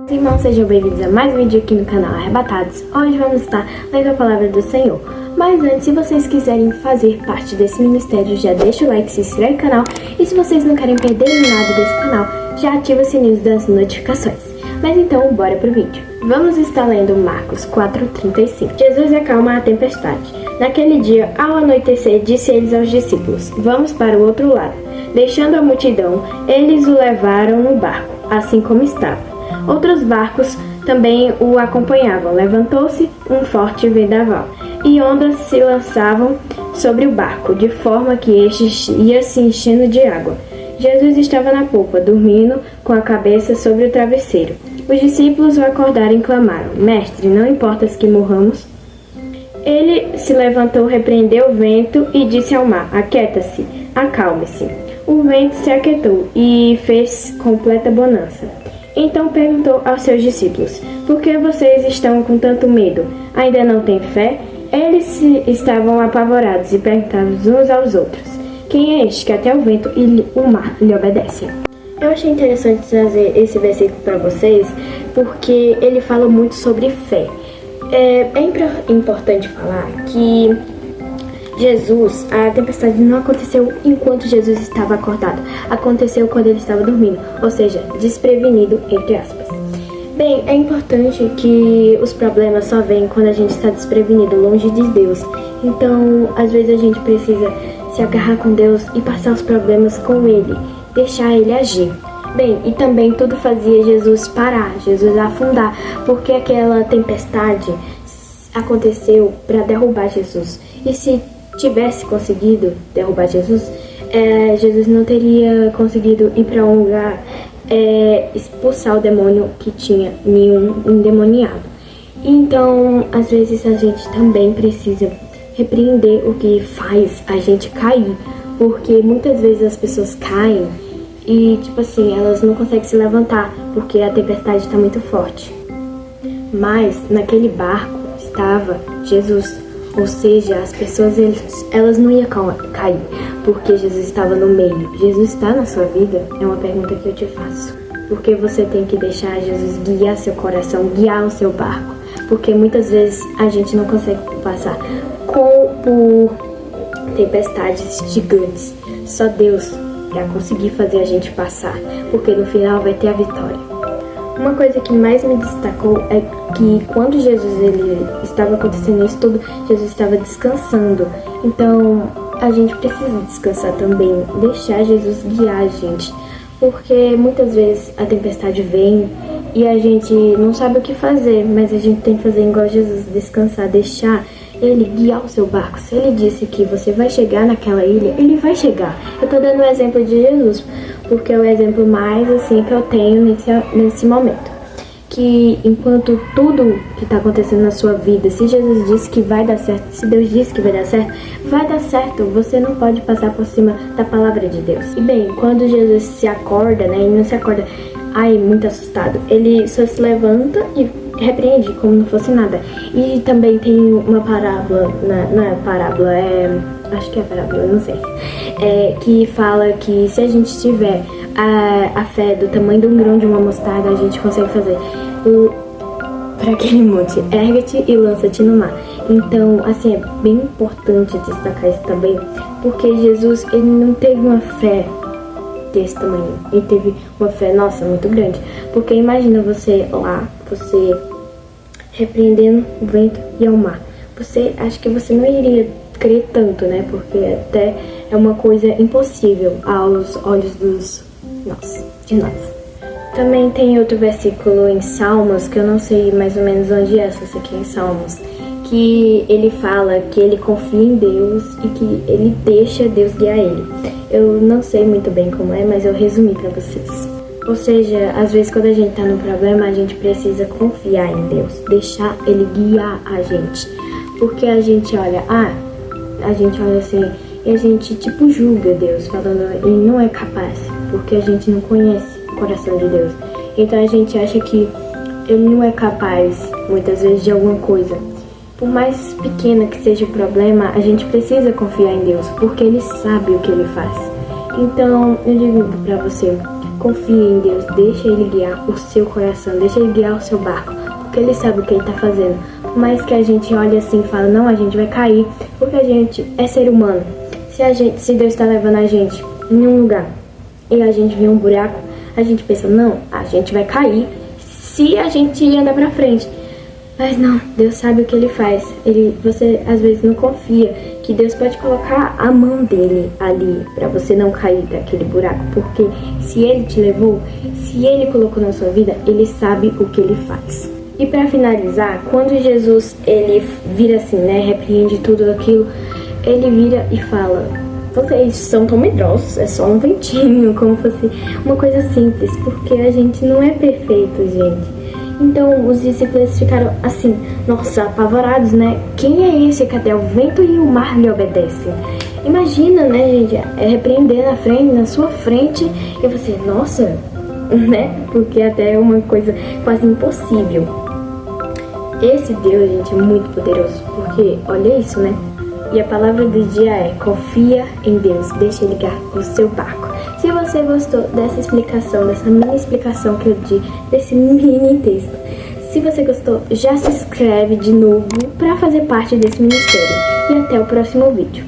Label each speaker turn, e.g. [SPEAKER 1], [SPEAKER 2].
[SPEAKER 1] Irmãos, sejam bem-vindos a mais um vídeo aqui no canal Arrebatados. Hoje vamos estar lendo a palavra do Senhor. Mas antes, se vocês quiserem fazer parte desse ministério, já deixa o like, se inscreve no canal. E se vocês não querem perder nada desse canal, já ativa o sininho das notificações. Mas então, bora pro vídeo. Vamos estar lendo Marcos 4:35. Jesus acalma a tempestade. Naquele dia, ao anoitecer, disse eles aos discípulos: Vamos para o outro lado. Deixando a multidão, eles o levaram no barco, assim como estava. Outros barcos também o acompanhavam. Levantou-se um forte vendaval, e ondas se lançavam sobre o barco, de forma que este ia se enchendo de água. Jesus estava na popa, dormindo com a cabeça sobre o travesseiro. Os discípulos o acordaram e clamaram: Mestre, não importas que morramos? Ele se levantou, repreendeu o vento e disse ao mar: Aquieta-se, acalme-se. O vento se aquietou e fez completa bonança. Então perguntou aos seus discípulos: Por que vocês estão com tanto medo? Ainda não têm fé? Eles estavam apavorados e perguntavam uns aos outros: Quem é este que até o vento e o mar lhe obedecem? Eu achei interessante trazer esse versículo para vocês porque ele fala muito sobre fé. É importante falar que Jesus, a tempestade não aconteceu enquanto Jesus estava acordado. Aconteceu quando ele estava dormindo, ou seja, desprevenido, entre aspas. Bem, é importante que os problemas só vêm quando a gente está desprevenido, longe de Deus. Então, às vezes a gente precisa se agarrar com Deus e passar os problemas com Ele, deixar Ele agir. Bem, e também tudo fazia Jesus parar, Jesus afundar, porque aquela tempestade aconteceu para derrubar Jesus. E se tivesse conseguido derrubar Jesus, Jesus não teria conseguido ir para um lugar expulsar o demônio que tinha nenhum endemoniado. Então, às vezes a gente também precisa repreender o que faz a gente cair, porque muitas vezes as pessoas caem e, tipo assim, elas não conseguem se levantar porque a tempestade está muito forte. Mas naquele barco estava Jesus. Ou seja, as pessoas elas não iam cair porque Jesus estava no meio. Jesus está na sua vida? É uma pergunta que eu te faço. Porque você tem que deixar Jesus guiar seu coração, guiar o seu barco. Porque muitas vezes a gente não consegue passar por tempestades gigantes. Só Deus para conseguir fazer a gente passar. Porque no final vai ter a vitória. Uma coisa que mais me destacou é que quando ele estava acontecendo isso tudo, Jesus estava descansando. Então, a gente precisa descansar também, deixar Jesus guiar a gente. Porque muitas vezes a tempestade vem e a gente não sabe o que fazer, mas a gente tem que fazer igual Jesus, descansar, deixar Ele guiar o seu barco. Se Ele disse que você vai chegar naquela ilha, Ele vai chegar. Eu tô dando o exemplo de Jesus, porque é o exemplo mais assim que eu tenho nesse momento. Que enquanto tudo que está acontecendo na sua vida, se Jesus disse que vai dar certo, se Deus disse que vai dar certo, você não pode passar por cima da palavra de Deus. E bem, quando Jesus se acorda, né, ele não se acorda, muito assustado, ele só se levanta e repreende como não fosse nada. E também tem uma parábola, não é parábola, acho que é parábola, não sei, que fala que se a gente tiver a fé do tamanho de um grão de uma mostarda, a gente consegue fazer para aquele monte: ergue-te e lança-te no mar. Então, assim, é bem importante destacar isso também, porque Jesus, ele não teve uma fé desse tamanho, ele teve uma fé, nossa, muito grande. Porque imagina você lá, você repreendendo o vento e o mar. Acho que você não iria crer tanto, né? Porque até é uma coisa impossível aos olhos de nós. Também tem outro versículo em Salmos, que eu não sei mais ou menos onde é, só sei que é em Salmos, que ele fala que ele confia em Deus e que ele deixa Deus guiar ele. Eu não sei muito bem como é, mas eu resumi pra vocês. Ou seja, às vezes quando a gente tá no problema, a gente precisa confiar em Deus, deixar Ele guiar a gente. Porque a gente olha assim, e a gente tipo julga Deus, falando Ele não é capaz, porque a gente não conhece o coração de Deus. Então a gente acha que Ele não é capaz, muitas vezes, de alguma coisa. Por mais pequena que seja o problema, a gente precisa confiar em Deus, porque Ele sabe o que Ele faz. Então, eu digo pra você, confie em Deus, deixa Ele guiar o seu coração, deixa Ele guiar o seu barco, porque Ele sabe o que Ele tá fazendo. Por mais que a gente olhe assim e fala, não, a gente vai cair, porque a gente é ser humano. Se Deus está levando a gente em um lugar e a gente vê um buraco, a gente pensa, não, a gente vai cair se a gente andar pra frente. Mas não, Deus sabe o que Ele faz. Você às vezes não confia que Deus pode colocar a mão dele ali pra você não cair daquele buraco, porque se Ele te levou, se Ele colocou na sua vida, Ele sabe o que Ele faz. E pra finalizar, quando Jesus ele vira assim, né, repreende tudo aquilo, Ele vira e fala, vocês são tão medrosos, é só um ventinho, como fosse uma coisa simples, porque a gente não é perfeito, gente. Então os discípulos ficaram assim, nossa, apavorados, né? Quem é esse que até o vento e o mar lhe obedecem? Imagina, né, gente, repreender na sua frente e você, nossa, né? Porque até é uma coisa quase impossível. Esse Deus, gente, é muito poderoso, porque olha isso, né? E a palavra do dia é, confia em Deus, deixa Ele guiar o seu barco. Se você gostou dessa explicação, dessa mini explicação que eu dei, desse mini texto, se você gostou, já se inscreve de novo para fazer parte desse ministério. E até o próximo vídeo.